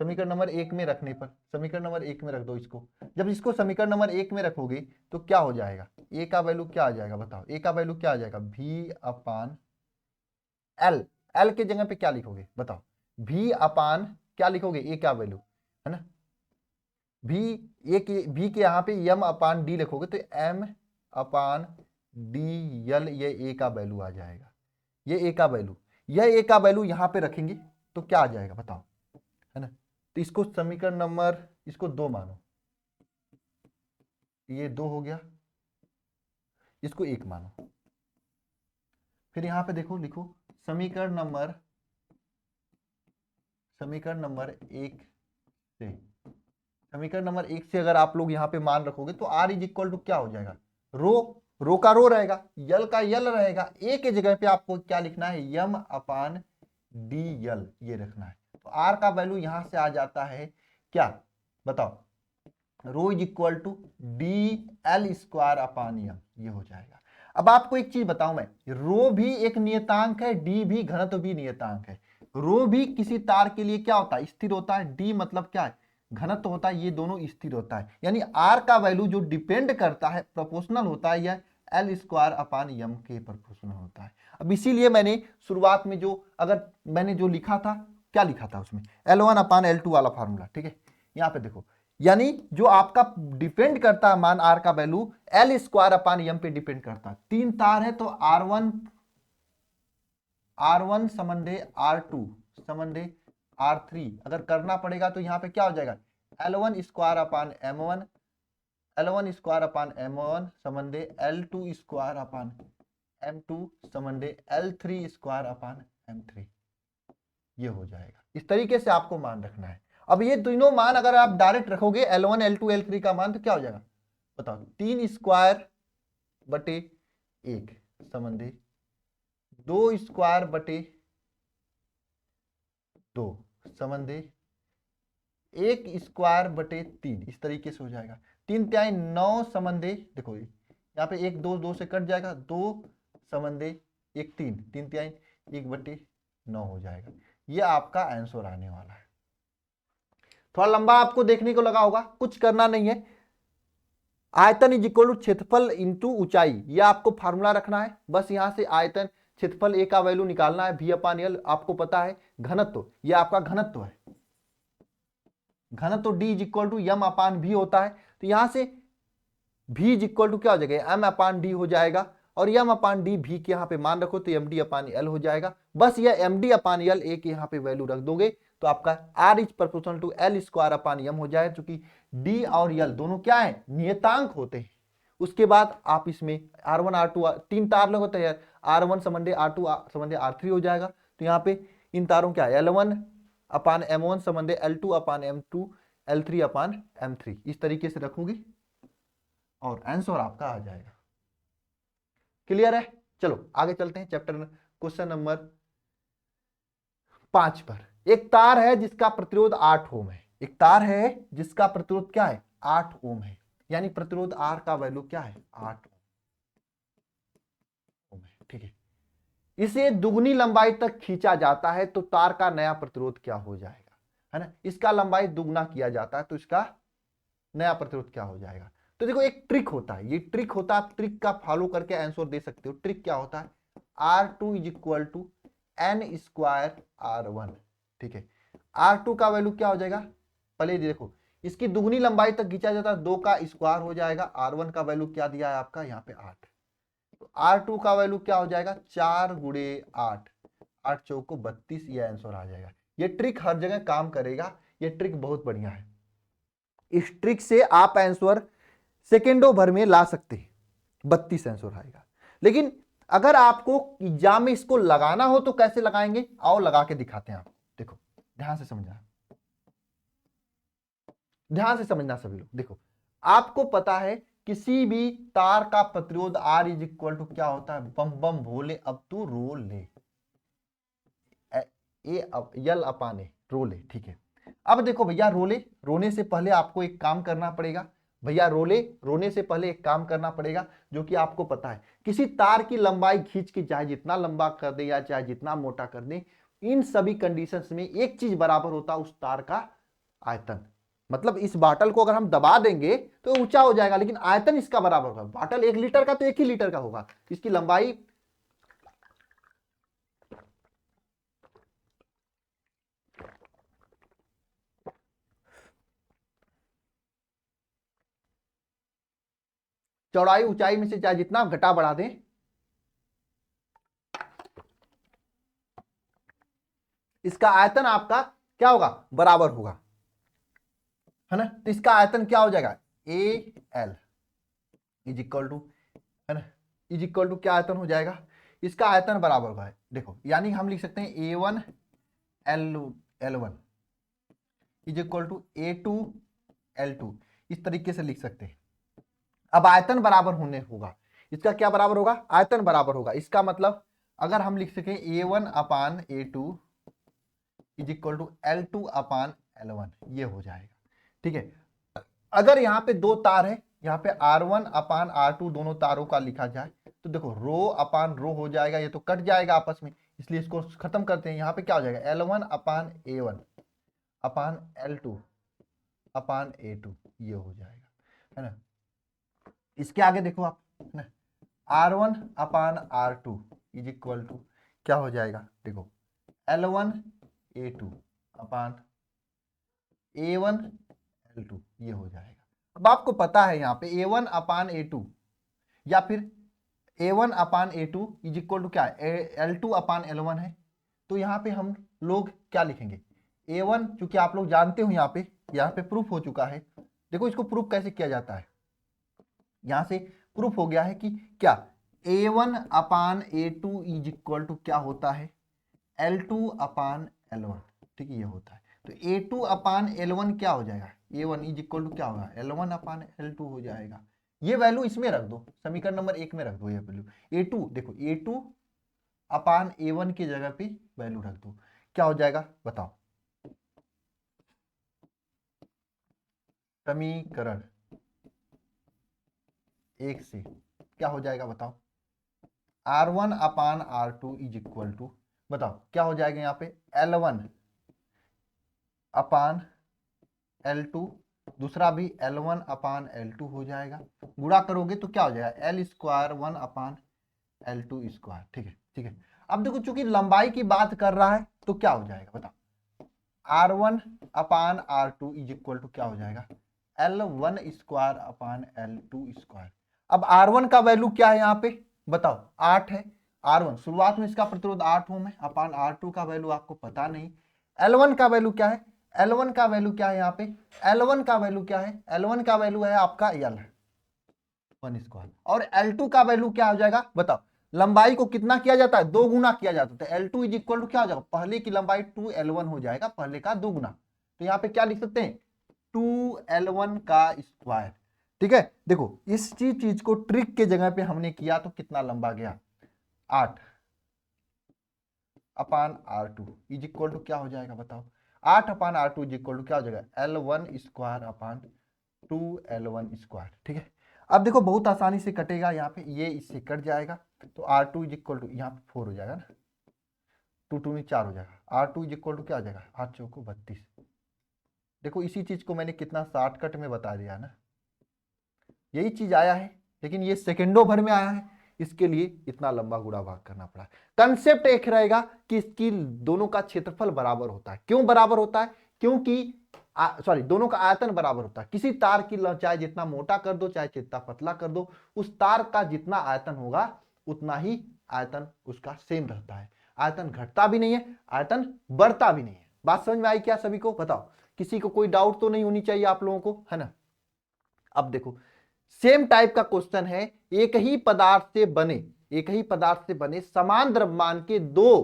समीकरण नंबर 1 में रखने पर, समीकरण नंबर 1 में रख दो इसको। जब इसको समीकरण नंबर 1 में रखोगे तो क्या हो जाएगा, ए का वैल्यू क्या आ जाएगा, बताओ ए का वैल्यू क्या आ जाएगा, भी अपान एल। एल के जगह पे क्या लिखोगे बताओ, भी अपान क्या लिखोगे, ए का वैल्यू है ना, भी के यहाँ पे यम अपान डी लिखोगे तो एम अपान डी यल, ये ए का वैल्यू आ जाएगा। ये ए का वैल्यू, यह ए का वैल्यू यहाँ पे रखेंगे तो क्या आ जाएगा बताओ, है ना? तो इसको समीकरण नंबर, इसको 2 मानो, ये 2 हो गया, इसको 1 मानो। फिर यहां पे देखो, लिखो समीकरण नंबर 1 से, समीकरण नंबर 1 से अगर आप लोग यहाँ पे मान रखोगे तो आर इज इक्वल टू क्या हो जाएगा, रो का रो रहेगा, यल का यल रहेगा, ए के जगह पे आपको क्या लिखना है, यम अपान डी यल, ये रखना है। तो आर का वैल्यू यहां से आ जाता है क्या, बताओ, rho is equal to D L square upon M, ये हो जाएगा। अब आपको एक चीज बताऊं मैं, रो भी एक नियतांक है, डी भी, घनत्व भी नियतांक है। रो भी किसी तार के लिए क्या होता है, स्थिर होता है, डी मतलब क्या है, घनत्व होता है, ये दोनों स्थिर होता है। यानी आर का वैल्यू जो डिपेंड करता है, प्रोपोर्शनल होता है, यह एल स्क्वायर अपान यम के प्रोपोर्शनल होता है। अब इसीलिए मैंने शुरुआत में जो, अगर मैंने जो लिखा था, क्या लिखा था उसमें, L1 अपान L2 वाला फार्मूला, ठीक है, यहाँ पे देखो, यानी जो आपका डिपेंड करता है मान आर का वैल्यू, एल स्क्वायर अपान यम पे डिपेंड करता है। 3 तार है तो R1 समन्वय R2 समन्वय R3 अगर करना पड़ेगा तो यहाँ पे क्या हो जाएगा, L1 square upon M1, L1 square upon M1 समन्वय L2 स्क्वायर अपान M2 समन्वय L3 स्क्वायर अपान M3, ये हो जाएगा। इस तरीके से आपको मान रखना है। अब ये तीनों मान अगर आप डायरेक्ट रखोगे L1 L2 L3 का मान तो क्या हो जाएगा बताओ, 3 स्क्वायर बटे 1 समन्वय 2 स्क्वायर बटे 2 समन्वय 1 स्क्वायर बटे 3, इस तरीके से हो जाएगा। 3 तिहाई 9 समन्वय, देखो यहाँ पे 1 2 2 से कट जाएगा, 2 समन्वय 1 3, 3 तिहाई 1 बटे 9 हो जाएगा। ये आपका आंसर आने वाला है। थोड़ा लंबा आपको देखने को लगा होगा, कुछ करना नहीं है, आयतन इज इक्वल टू क्षेत्रफल इंटू ऊंचाई, ये आपको फार्मूला रखना है। बस यहां से आयतन क्षेत्रफल ए का वैल्यू निकालना है, भी अपान एल आपको पता है। घनत्व, ये आपका घनत्व है, घनत्व डी इज इक्वल टू यम अपान भी होता है, तो यहां से भी इज इक्वल टू क्या हो जाएगा, एम अपान डी हो जाएगा, और यम अपान डी भी के यहाँ पे मान रखो तो एम डी अपान एल हो जाएगा। बस यह M D upon L A के यहाँ पे वैल्यू रख दोगे तो आपका R is proportional to L square upon M हो जाए, चूंकि डी और यल दोनों क्या है, नियतांक होते हैं। उसके बाद आप इसमें R1 R2 3 तार लोग होते हैं, R1 समन्वय R2 समन्वय R3 हो जाएगा। तो यहाँ पे इन तारों क्या है, L1 अपान M1 समन्वय L2 अपान M2 L3 अपान M3, इस तरीके से रखोगे और आंसर आपका आ जाएगा। क्लियर है? चलो आगे चलते हैं चैप्टर क्वेश्चन नंबर 5 पर। एक तार है जिसका प्रतिरोध 8 ओम है, एक तार है जिसका प्रतिरोध क्या है, 8 ओम है, यानी प्रतिरोध R का वैल्यू क्या है, 8 ओम है, ठीक है। इसे दुगनी लंबाई तक खींचा जाता है तो तार का नया प्रतिरोध क्या हो जाएगा, है ना। इसका लंबाई दुगना किया जाता है तो इसका नया प्रतिरोध क्या हो जाएगा। तो देखो एक ट्रिक होता है, ये ट्रिक होता है, आप ट्रिक का फॉलो करके आंसर दे सकते हो। ट्रिक क्या होता है, R2 is equal to N square R1, ठीक है। R2 का वैल्यू क्या हो जाएगा, पहले देखो इसकी दुगनी लंबाई तक खींचा जाता है, 2 का स्क्वायर हो जाएगा। R1 का वैल्यू क्या दिया है आपका यहाँ पे 8, तो R2 का वैल्यू क्या हो जाएगा, 4 गुणे 8, 8 चौको 32, ये आंसर आ जाएगा। ये ट्रिक हर जगह काम करेगा, ये ट्रिक बहुत बढ़िया है। इस ट्रिक से आप आंसर सेकेंडों भर में ला सकते हैं, 32 आंसर आएगा। लेकिन अगर आपको एग्जाम में इसको लगाना हो तो कैसे लगाएंगे, आओ लगा के दिखाते हैं आप। देखो ध्यान से समझना, ध्यान से समझना सभी लोग। देखो आपको पता है किसी भी तार का प्रतिरोध R इज इक्वल टू क्या होता है, बम बम भोले अब तू रो ले, यल अपान ए, रो ले, ठीक है। अब देखो भैया रोले, रोने से पहले आपको एक काम करना पड़ेगा, भैया रोले रोने से पहले एक काम करना पड़ेगा जो कि आपको पता है, किसी तार की लंबाई खींच के चाहे जितना लंबा कर दे या चाहे जितना मोटा कर दे, इन सभी कंडीशंस में एक चीज बराबर होता है, उस तार का आयतन। मतलब इस बाटल को अगर हम दबा देंगे तो ऊंचा हो जाएगा, लेकिन आयतन इसका बराबर होगा। बाटल 1 लीटर का तो 1 ही लीटर का होगा, इसकी लंबाई चौड़ाई ऊंचाई में से चाहे जितना घटा बढ़ा दें, इसका आयतन आपका क्या होगा, बराबर होगा, है ना। तो इसका आयतन क्या हो जाएगा, A L is equal to, है ना, इज इक्वल टू क्या आयतन हो जाएगा, इसका आयतन बराबर होगा। देखो यानी हम लिख सकते हैं A one L one is equal to A two L two, इस तरीके से लिख सकते हैं। अब आयतन बराबर होने होगा, इसका क्या बराबर होगा, आयतन बराबर होगा। इसका मतलब अगर हम लिख सकें A one upon A two is equal to L two upon L one, ये हो जाएगा, ठीक है। अगर यहाँ पे दो तार है, यहाँ पे R1 अपान R2 दोनों तारों का लिखा जाए तो देखो रो अपान रो हो जाएगा, ये तो कट जाएगा आपस में, इसलिए इसको खत्म करते हैं। यहाँ पे क्या हो जाएगा, L1 अपान A1 अपान L2 अपान A2, ये हो जाएगा, है ना। इसके आगे देखो आप, है ना, R1 upon R2 is equal to क्या हो जाएगा, देखो L1 A2 अपान A1 L2, ये हो जाएगा। अब आपको पता है यहाँ पे A1 अपान A2 या फिर A1 upon A2 is equal to क्या है, L2 अपान L1 है। तो यहाँ पे हम लोग क्या लिखेंगे, A1, चूंकि आप लोग जानते हो यहाँ पे प्रूफ हो चुका है। देखो इसको प्रूफ कैसे किया जाता है, यहाँ से प्रूफ हो गया है कि क्या A1 upon A2 is equal to क्या होता है, L2 अपान L1, ठीक है, ये होता है। तो A2 अपान L1 क्या हो जाएगा, A1 इज इक्वल टू क्या होगा, L1 अपान L2 हो जाएगा। ये वैल्यू इसमें रख दो, समीकरण नंबर 1 में रख दो ये वैल्यू। A2 देखो A2 अपान A1 की जगह पे वैल्यू रख दो, क्या हो जाएगा बताओ, समीकरण 1 से क्या हो जाएगा बताओ, R1 upon R2 is equal to, बताओ क्या हो जाएगा यहाँ पे, L1 अपान L2, दूसरा भी L1 अपान L2 हो जाएगा। गुणा करोगे तो क्या हो जाएगा, L स्क्वायर 1 अपान L2 स्क्वायर, ठीक है, ठीक है। अब देखो चूंकि लंबाई की बात कर रहा है तो क्या हो जाएगा बताओ, R1 upon R2 is equal to क्या हो जाएगा, L1 square upon L2 square. अब R1 का वैल्यू क्या है यहाँ पे बताओ, 8 है। R1 शुरुआत में इसका प्रतिरोध 8 ओम है, अपान R2 का वैल्यू आपको पता नहीं। L1 का वैल्यू क्या है, L1 का वैल्यू क्या है यहाँ पे, L1 का वैल्यू क्या है, L1 का वैल्यू है आपका L1 स्क्वायर, और L2 का वैल्यू क्या हो जाएगा बताओ, लंबाई को कितना किया जाता है, 2 गुना किया जाता है। L2 इज इक्वल टू क्या हो जाएगा, पहले की लंबाई 2L1 हो जाएगा, पहले का 2 गुना। तो यहाँ पे क्या लिख सकते हैं, 2L1 का स्क्वायर, ठीक है। देखो इस चीज को ट्रिक के जगह पे हमने किया तो कितना लंबा गया, 8 अपान R2 इज इक्वल टू क्या हो जाएगा बताओ, 8 अपान R2 इज इक्वल टू क्या हो जाएगा, L1 square upon 2L1 square, ठीक है। अब देखो बहुत आसानी से कटेगा, यहाँ पे ये इससे कट जाएगा, तो R2 इज इक्वल टू यहाँ पे 4 हो जाएगा ना, 2 2 में 4 हो जाएगा, R2 इज इक्वल टू क्या हो जाएगा, 8 चौको 32। देखो इसी चीज को मैंने कितना शॉर्टकट में बता दिया ना, यही चीज आया है, लेकिन ये सेकेंडों भर में आया है, इसके लिए इतना लंबा गुणा भाग करना पड़ा। कंसेप्ट एक रहेगा कि इसकी दोनों का क्षेत्रफल बराबर होता है। क्यों बराबर होता है, क्योंकि दोनों का आयतन बराबर होता है। किसी तार की चाहे जितना मोटा कर दो चाहे जितना पतला कर दो, उस तार का जितना आयतन होगा उतना ही आयतन उसका सेम रहता है। आयतन घटता भी नहीं है, आयतन बढ़ता भी नहीं है। बात समझ में आई क्या सभी को, बताओ किसी को कोई डाउट तो नहीं होनी चाहिए आप लोगों को, है ना। अब देखो सेम टाइप का क्वेश्चन है, एक ही पदार्थ से बने एक ही पदार्थ से बने समान द्रव्यमान के दो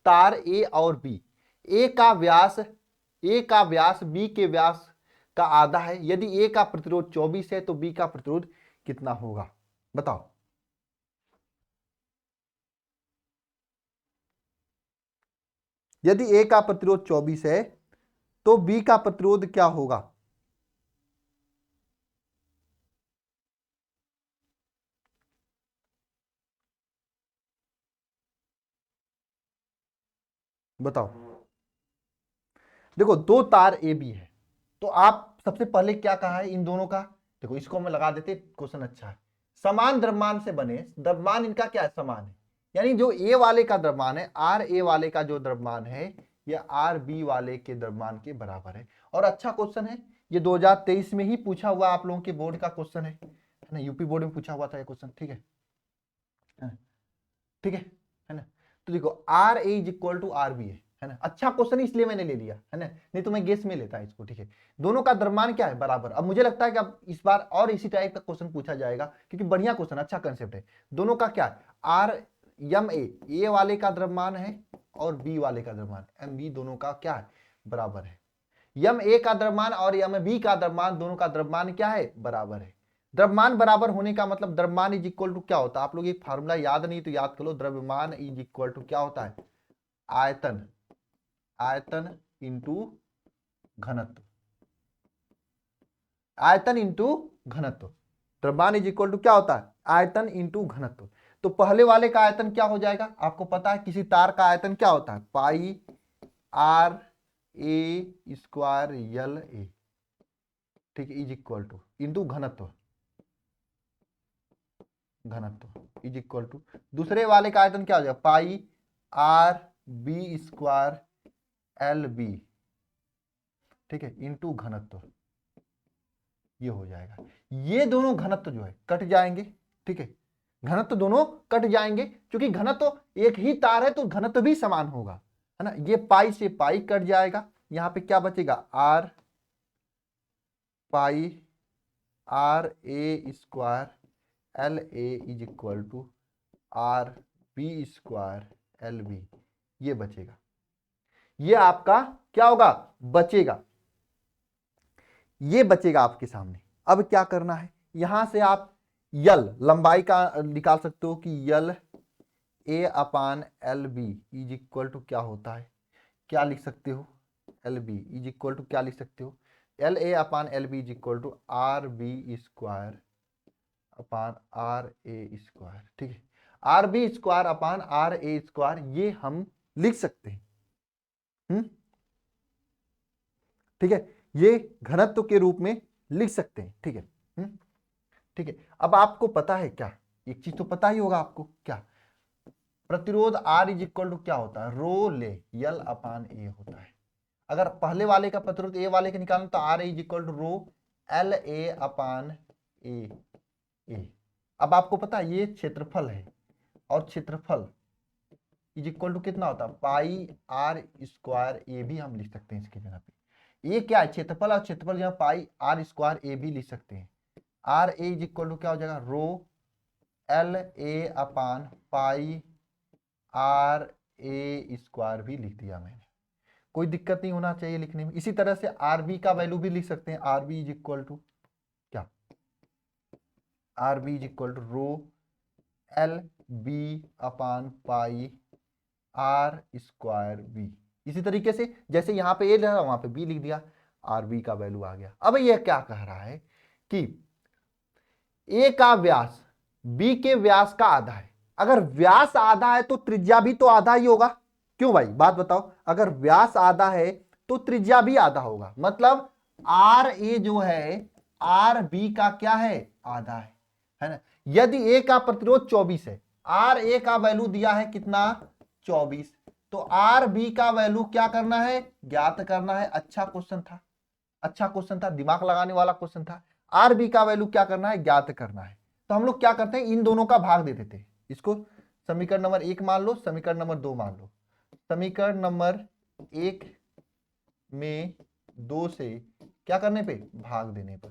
तार ए और बी, ए का व्यास बी के व्यास का आधा है। यदि ए का प्रतिरोध 24 है तो बी का प्रतिरोध कितना होगा, बताओ। यदि ए का प्रतिरोध 24 है तो बी का प्रतिरोध क्या होगा? बताओ। देखो दो तार ए बी है, तो आप सबसे पहले क्या कहा है इन दोनों का, देखो इसको हम लगा देते, क्वेश्चन अच्छा है। समान द्रव्यमान से बने, द्रव्यमान इनका क्या है, समान है, यानी जो ए वाले का द्रव्यमान है, आर ए वाले का जो द्रव्यमान है यह आर बी वाले के द्रव्यमान के बराबर है। और अच्छा क्वेश्चन है, ये 2023 में ही पूछा हुआ आप लोगों के बोर्ड का क्वेश्चन है ना, यूपी बोर्ड में पूछा हुआ था ये क्वेश्चन, ठीक है, ठीक है ना। तो देखो R A is equal to R B है ना, अच्छा क्वेश्चन इसलिए मैंने ले लिया है ना, नहीं तो मैं गेस में लेता इसको, ठीक है। दोनों का द्रव्यमान क्या है, बराबर। अब मुझे लगता है कि अब इस बार और इसी टाइप का क्वेश्चन पूछा जाएगा, क्योंकि बढ़िया क्वेश्चन, अच्छा कंसेप्ट है। दोनों का क्या है, आर एम ए वाले का द्रव्यमान है और बी वाले का द्रव्यमान एम बी, दोनों का क्या है, बराबर है। यम ए का द्रव्यमान और यम बी का द्रव्यमान, दोनों का द्रव्यमान क्या है, बराबर है। द्रव्यमान बराबर होने का मतलब द्रव्यमान इज इक्वल टू क्या होता है, आप लोग एक फार्मूला याद नहीं तो याद कर लो, द्रव्यमान इज इक्वल टू क्या होता है, आयतन, आयतन इंटू घनत्व, आयतन इंटू घनत्व। द्रव्यमान इज इक्वल टू क्या होता है, आयतन इंटू घनत्व। तो पहले वाले का आयतन क्या हो जाएगा, आपको पता है किसी तार का आयतन क्या होता है, पाई आर ए स्क्वायर यल ए, ठीक है, इज इक्वल टू इंटू घनत्व, घनत्व इज इक्वल टू दूसरे वाले का आयतन क्या हो जाएगा, pi R B square L B, ठीक है, इंटू घनत्व, ये हो जाएगा। ये दोनों घनत्व जो है कट जाएंगे, ठीक है, घनत्व दोनों कट जाएंगे, क्योंकि घनत्व एक ही तार है तो घनत्व भी समान होगा, है ना। ये पाई से पाई कट जाएगा, यहां पे क्या बचेगा, R pi R A square L A is equal to R B square L B, ये बचेगा, ये आपका क्या होगा, बचेगा, ये बचेगा आपके सामने। अब क्या करना है, यहां से आप यल लंबाई का निकाल सकते हो कि L A upon L B is equal to क्या होता है, क्या लिख सकते हो, L B is equal to क्या लिख सकते हो, L A upon L B is equal to R B square upon R A square, ठीक है, R B square upon R A square, ये हम लिख सकते हैं, ठीक है, ये घनत्व के रूप में लिख सकते हैं, ठीक है, ठीक है। अब आपको पता है क्या, एक चीज तो पता ही होगा आपको, क्या प्रतिरोध R इज इक्वल टू क्या होता है, रो ले यल अपान ए होता है। अगर पहले वाले का प्रतिरोध ए वाले का निकालना तो R is equal to rho L A upon A A. अब आपको पता है ये क्षेत्रफल है, और क्षेत्रफल इज इक्वल टू कितना होता है, पाई आर स्क्वायर ए भी हम लिख सकते हैं इसकी जगह पे। ये क्या है, क्षेत्रफल, और क्षेत्रफल यहाँ पाई आर स्क्वायर ए भी लिख सकते हैं। R A is equal to क्या हो जाएगा, rho L A upon pi R A square भी लिख दिया मैंने, कोई दिक्कत नहीं होना चाहिए लिखने में। इसी तरह से आर बी का वैल्यू भी लिख सकते हैं, R B is equal to क्या, R B is equal to rho L B upon pi R square B. इसी तरीके से जैसे यहाँ पे ए लिखा वहां पे बी लिख दिया, आर बी का वैल्यू आ गया। अब यह क्या कह रहा है कि ए का व्यास बी के व्यास का आधा है। अगर व्यास आधा है तो त्रिज्या भी तो आधा ही होगा, क्यों भाई, बात बताओ। अगर व्यास आधा है तो त्रिज्या भी आधा होगा, मतलब आर ए जो है आर बी का क्या है, आधा है ना। यदि ए का प्रतिरोध 24 है, आर ए का वैल्यू दिया है कितना, 24, तो आर बी का वैल्यू क्या करना है, ज्ञात करना है। अच्छा क्वेश्चन था, अच्छा क्वेश्चन था, दिमाग लगाने वाला क्वेश्चन था। आर बी का वैल्यू क्या करना है, ज्ञात करना है। तो हम लोग क्या करते हैं, इन दोनों का भाग दे देते हैं। इसको समीकरण नंबर 1 मान लो, समीकरण नंबर 2 मान लो। समीकरण नंबर 1 में 2 से क्या करने पे, भाग देने पर,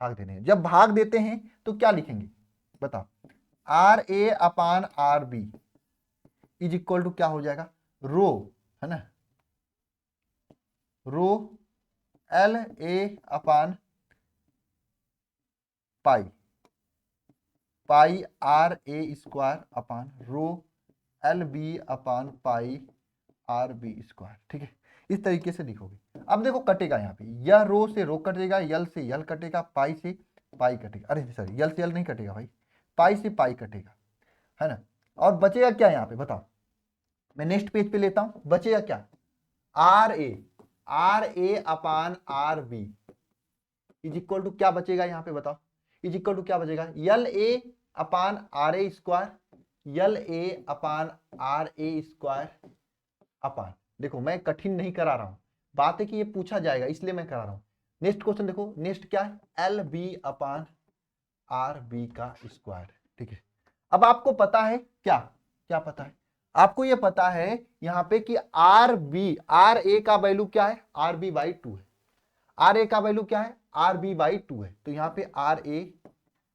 भाग देने। जब भाग देते हैं तो क्या लिखेंगे, बताओ, R A upon R B is equal to क्या हो जाएगा, रो, है ना, rho L A upon pi, pi R A square upon rho L B upon pi R B square. ठीक है, इस तरीके से लिखोगे। अब देखो कटेगा यहाँ पे, यह रो से रो कटेगा, यल से यल कटेगा, पाई से पाई कटेगा, अरे सॉरी यल से यल नहीं कटेगा भाई, पाई से पाई कटेगा, है ना। और बचेगा क्या यहाँ पे बताओ, मैं नेक्स्ट पेज पे लेता हूं, बचेगा क्या, R A upon R B is equal to क्या बचेगा यहाँ पे बताओ, इज इक्वल टू क्या बचेगा, L A upon R A square, L A upon R A square upon, देखो मैं कठिन नहीं करा रहा हूं, बात है कि ये पूछा जाएगा इसलिए मैं करा रहा हूं। नेक्स्ट क्वेश्चन देखो, नेक्स्ट क्या है, L B upon R B का स्क्वायर। ठीक है, अब आपको पता है क्या, क्या पता है आपको, ये पता है यहां पे कि आर बी, आर ए का वैल्यू क्या है, आर बी बाई 2 है, आर ए का वैल्यू क्या है, आर बी बाई 2 है, तो यहाँ पे आर ए,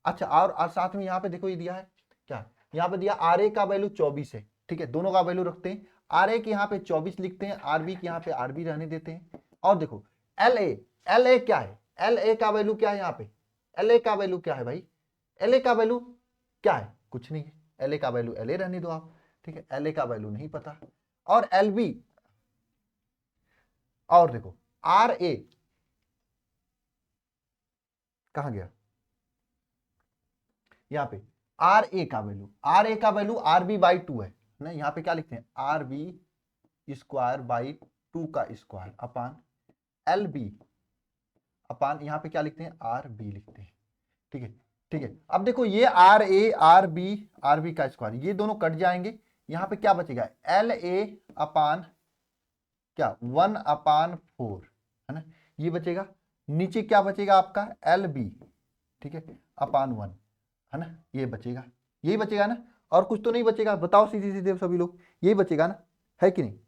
अच्छा और साथ में यहाँ पे देखो ये दिया है क्या, यहाँ पे दिया आर ए का वैल्यू 24 है। ठीक है, दोनों का वैल्यू रखते हैं, आर ए के यहाँ पे 24 लिखते हैं, आर बी के यहाँ पे आर बी रहने देते हैं। और देखो एल ए क्या है, एल ए का वैल्यू क्या है, यहाँ पे एल ए का वैल्यू क्या है भाई, एल ए का वैल्यू क्या है, कुछ नहीं है, एल ए का वैल्यू एल ए रहने दो आप। ठीक है, एल ए का वैल्यू नहीं पता, और एल बी, और देखो आर ए कहां गया, यहाँ पे आर ए का वैल्यू, आर ए का वैल्यू आर बी बाई 2 है ना, यहाँ पे क्या लिखते हैं, आर बी स्क्वायर बाई 2 का स्क्वायर अपान एल बी अपान, यहाँ पे क्या लिखते हैं, आर बी लिखते हैं। ठीक है, ठीक है, अब देखो ये आर ए आर बी का स्क्वायर, ये दोनों कट जाएंगे, यहाँ पे क्या बचेगा, एल ए अपान क्या 1 अपान 4, है ना, ये बचेगा, नीचे क्या बचेगा आपका एल बी, ठीक है, अपान 1, है ना, ये बचेगा, यही बचेगा ना, और कुछ तो नहीं बचेगा, बताओ सीधे सीधे सभी लोग, यही बचेगा ना, है कि नहीं,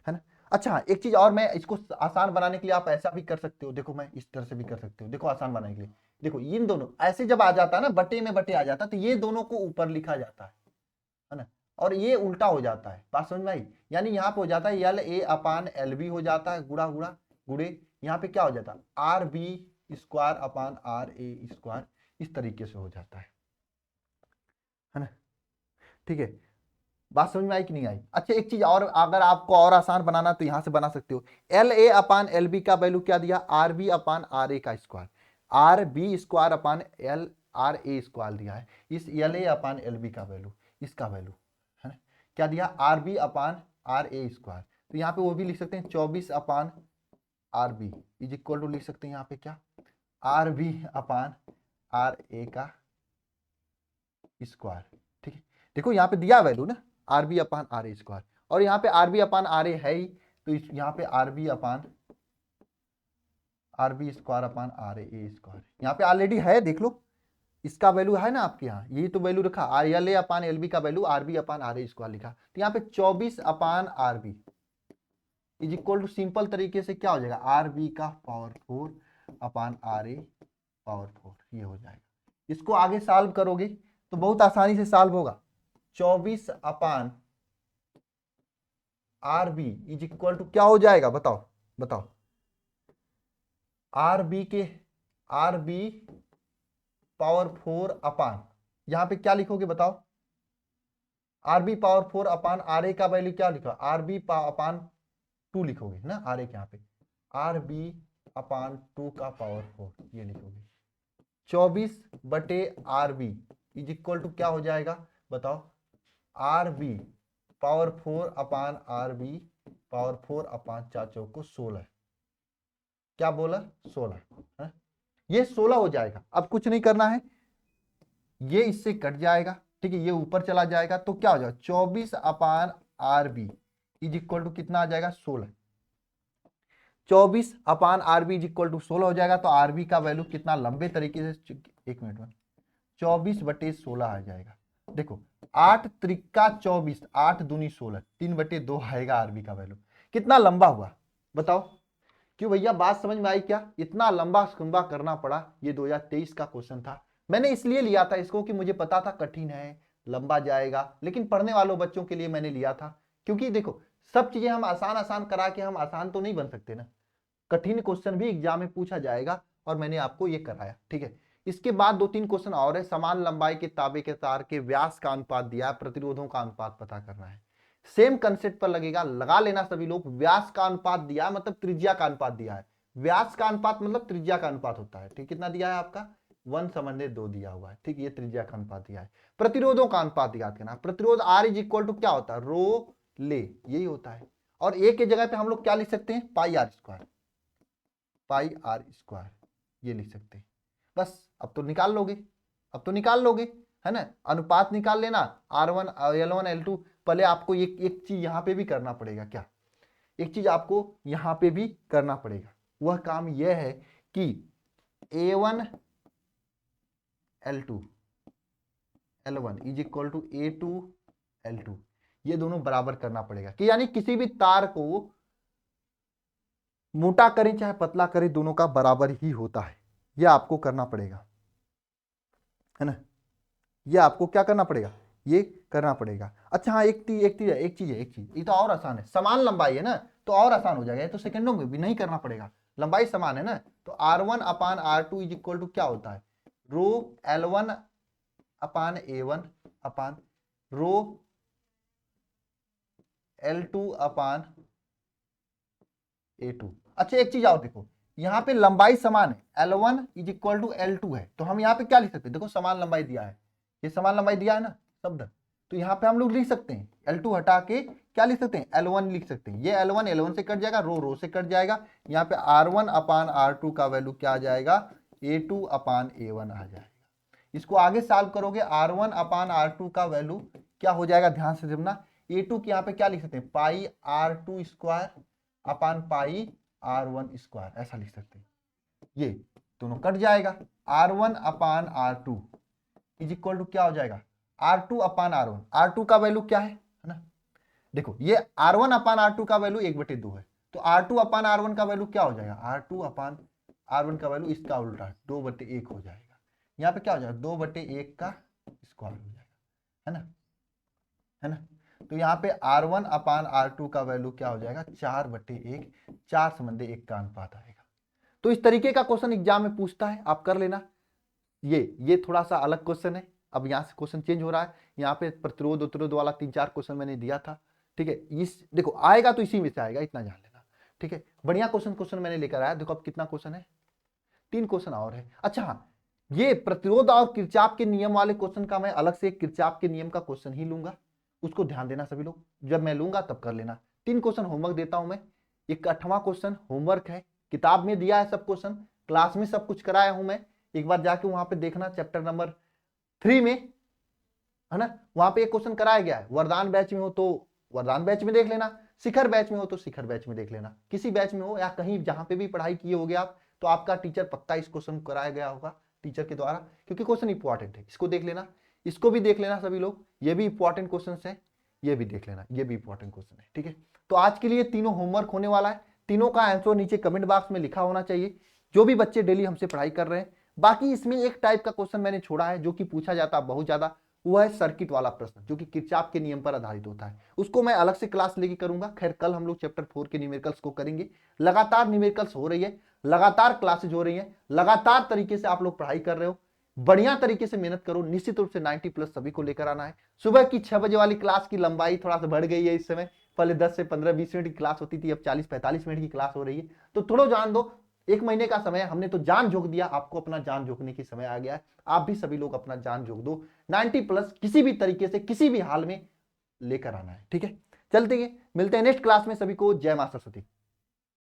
है ना। अच्छा एक चीज और, मैं इसको आसान बनाने के लिए आप ऐसा भी कर सकते हो, देखो मैं इस तरह से भी कर सकते हो, देखो आसान बनाने के लिए, देखो इन दोनों ऐसे जब आ जाता है ना, बटे में बटे आ जाता है, तो ये दोनों को ऊपर लिखा जाता है ना, और ये उल्टा हो जाता है, बात समझ में आई, यानी यहाँ पे हो जाता है L A upon L B हो जाता है, गुड़ा गुड़ा गुड़े, यहाँ पे क्या हो जाता है, R B square upon R A square, इस तरीके से हो जाता है ना। ठीक है, बात समझ में आई कि नहीं आई। अच्छा एक चीज और, अगर आपको और आसान बनाना तो यहां से बना सकते हो, L A upon L B का वैल्यू क्या दिया, R B upon R A का square, R B square upon L R A square दिया है, इस L A upon L B का वैल्यू, इसका वैल्यू है ना, क्या दिया, R B upon R A square, तो यहाँ पे वो भी लिख सकते हैं 24 upon R B is equal to लिख सकते हैं यहाँ पे क्या, R B upon R A का स्क्वायर। ठीक है, देखो यहाँ पे दिया वैल्यू ना, R B upon R A square, और यहाँ पे R B upon R A है ही, तो यहाँ पे R B square upon R A square यहाँ पे ऑलरेडी है, देख लो इसका वैल्यू है ना आपके यहाँ, यही तो वैल्यू रखा, R L A upon L B का value R B upon R A square लिखा, तो यहाँ पे 24 upon R B is equal to simple तरीके से क्या हो जाएगा, आर बी का power 4 upon R A power 4, ये हो जाएगा। इसको आगे सॉल्व करोगे तो बहुत आसानी से सॉल्व होगा, 24 upon R B is equal to क्या हो जाएगा बताओ, बताओ, आर बी पावर 4 अपान, यहां पे क्या लिखोगे बताओ, R B power 4 upon R A का वैल्यू क्या लिखा, आर बी अपान 2 लिखोगे ना, आर ए के यहाँ पे आर बी अपान 2 का पावर 4 ये लिखोगे, 24 बटे R B is equal to क्या हो जाएगा बताओ, R B power 4 upon R B power 4 upon 4 चौको 16, क्या बोला 16 है? ये 16 हो जाएगा, अब कुछ नहीं करना है, ये इससे कट जाएगा, ठीक है, ये ऊपर चला जाएगा, तो क्या हो जाएगा 24 upon R B is equal to कितना आ जाएगा 16, 24 upon R B is equal to 16 हो जाएगा, तो आर बी का वैल्यू कितना लंबे तरीके से, एक मिनट में 24 बटे 16 आ जाएगा, देखो 8 त्रिका 24, 8 दूनी 16, 3 बटे 2 आएगा आरबी का वैल्यू, कितना लंबा हुआ बताओ, क्यों भैया बात समझ में आई क्या, इतना लंबा करना पड़ा, ये 2023 का क्वेश्चन था, मैंने इसलिए लिया था इसको कि मुझे पता था कठिन है, लंबा जाएगा, लेकिन पढ़ने वालों बच्चों के लिए मैंने लिया था। क्योंकि देखो सब चीजें हम आसान आसान करा के हम आसान तो नहीं बन सकते ना, कठिन क्वेश्चन भी एग्जाम में पूछा जाएगा और मैंने आपको ये कराया। ठीक है, इसके बाद 2-3 क्वेश्चन और है। समान लंबाई के तांबे के तार के व्यास का अनुपात दिया है, प्रतिरोधों का अनुपात पता करना है। सेम कंसेप्ट पर लगेगा, लगा लेना सभी लोग। व्यास का अनुपात दिया है मतलब त्रिज्या का अनुपात दिया है, व्यास का अनुपात मतलब त्रिज्या का अनुपात होता है। ठीक, कितना दिया है आपका 1/2 दिया हुआ है। ठीक, ये त्रिज्या का अनुपात दिया है। प्रतिरोधों का अनुपात याद करना, प्रतिरोध R इज इक्वल टू क्या होता है, रो ले, यही होता है। और ए के जगह पे हम लोग क्या लिख सकते हैं, pi R square, pi R square ये लिख सकते हैं। बस अब तो निकाल लोगे, अब तो निकाल लोगे, है ना। अनुपात निकाल लेना, R1 L1 L2। पहले आपको एक चीज यहां पे भी करना पड़ेगा। क्या, एक चीज आपको यहां पे भी करना पड़ेगा। वह काम यह है कि A1 L2 L1 is equal to A2 L2, ये दोनों बराबर करना पड़ेगा। कि यानी किसी भी तार को मोटा करें चाहे पतला करें, दोनों का बराबर ही होता है। यह आपको करना पड़ेगा, है ना। यह आपको क्या करना पड़ेगा, ये करना पड़ेगा। अच्छा हाँ, एक चीज ये तो और आसान है। समान लंबाई है ना, तो और आसान हो जाएगा। ये तो सेकंडों में भी नहीं करना पड़ेगा, लंबाई समान है ना। तो R1/R2 इज इक्वल टू क्या होता है, रो L1/A1 अपान रो L2/A2। अच्छा एक चीज और देखो, यहाँ पे लंबाई समान है, L1 is equal to L2 है, तो हम यहाँ पे क्या लिख सकते हैं, देखो समान लंबाई दिया है, ये समान लंबाई दिया है ना शब्द, तो यहाँ पे हम लोग लिख सकते हैं L2 हटा के क्या लिख सकते हैं, L1 लिख सकते हैं। ये L1 से कट जाएगा, रो से कट जाएगा। यहाँ पे R1/R2 का वैल्यू क्या आ जाएगा, A2/A1 आ जाएगा। इसको आगे सॉल्व करोगे, R1/R2 का वैल्यू क्या हो जाएगा, ध्यान से देखना। A2 के यहाँ पे क्या लिख सकते हैं, पाई R2 स्क्वायर अपान पाई R1 स्क्वायर, ऐसा लिख सकते हैं। ये दोनों कट जाएगा, R1/R2 इज इक्वल टू क्या हो जाएगा, R2/R1। R2 का वैल्यू क्या है ना, देखो ये R1/R2 का वैल्यू 1/2 है, तो R2/R1 का वैल्यू क्या हो जाएगा, R2/R1 का वैल्यू इसका उल्टा 2/1 हो जाएगा। यहाँ पे क्या हो जाएगा, 2/1 का स्क्वायर हो जाएगा, है ना, है ना। तो यहाँ पे R1/R2 का वैल्यू क्या हो जाएगा, 4/1, 4:1 का अनुपात आएगा। तो इस तरीके का क्वेश्चन एग्जाम में पूछता है, आप कर लेना। ये थोड़ा सा अलग क्वेश्चन है, अब यहाँ से क्वेश्चन चेंज हो रहा है। यहाँ पे प्रतिरोध उत्तरोध वाला 3-4 क्वेश्चन मैंने दिया था। ठीक है, इस देखो आएगा तो इसी में से आएगा, इतना जान लेना। ठीक है, बढ़िया क्वेश्चन मैंने लेकर आया। देखो अब कितना क्वेश्चन है, 3 क्वेश्चन और है। अच्छा हाँ, ये प्रतिरोध और किरचॉफ के नियम वाले क्वेश्चन का मैं अलग से किरचॉफ के नियम का क्वेश्चन ही लूंगा, उसको ध्यान देना सभी लोग। जब मैं लूंगा तब कर लेना। 3 क्वेश्चन होमवर्क देता हूं मैं। एक 8वां क्वेश्चन होमवर्क है, किताब में दिया है सब क्वेश्चन, क्लास में सब कुछ कराया हूं मैं। एक बार जाके वहां पे देखना, चैप्टर नंबर 3 में, है ना, वहां पे एक क्वेश्चन कराया गया है। वरदान बैच में हो तो वरदान बैच में देख लेना, शिखर बैच में हो तो शिखर बैच में देख लेना। किसी बैच में हो या कहीं जहां पे भी पढ़ाई किए होगे आप, तो आपका टीचर पक्का इस क्वेश्चन कराया गया होगा टीचर के द्वारा, क्योंकि क्वेश्चन इंपॉर्टेंट है। इसको देख लेना, इसको भी देख लेना सभी लोग, ये भी इंपॉर्टेंट क्वेश्चन है, ये भी देख लेना, ये भी इंपॉर्टेंट क्वेश्चन है। ठीक है, तो आज के लिए तीनों होमवर्क होने वाला है। तीनों का आंसर नीचे कमेंट बॉक्स में लिखा होना चाहिए, जो भी बच्चे डेली हमसे पढ़ाई कर रहे हैं। बाकी इसमें एक टाइप का क्वेश्चन मैंने छोड़ा है जो कि पूछा जाता है बहुत ज्यादा, वो है सर्किट वाला प्रश्न, जो कि किरचॉफ के नियम पर आधारित होता है। उसको मैं अलग से क्लास लेके करूंगा। खैर कल हम लोग चैप्टर 4 के न्यूमेरिकल्स को करेंगे। लगातार न्यूमेरिकल्स हो रही है, लगातार क्लासेज हो रही है, लगातार तरीके से आप लोग पढ़ाई कर रहे हो। बढ़िया तरीके से मेहनत करो, निश्चित रूप से 90+ सभी को लेकर आना है। सुबह की 6 बजे वाली क्लास की लंबाई थोड़ा सा बढ़ गई है इस समय, पहले 10 से 15-20 मिनट की क्लास होती थी, अब 40-45 मिनट की क्लास हो रही है। तो थोड़ा जान दो, 1 महीने का समय हमने तो जान झोंक दिया, आपको अपना जान झोंकने की समय आ गया है। आप भी सभी लोग अपना जान झोंक दो, 90+ किसी भी तरीके से किसी भी हाल में लेकर आना है। ठीक है, चलते हैं, मिलते हैं नेक्स्ट क्लास में। सभी को जय मां सरस्वती।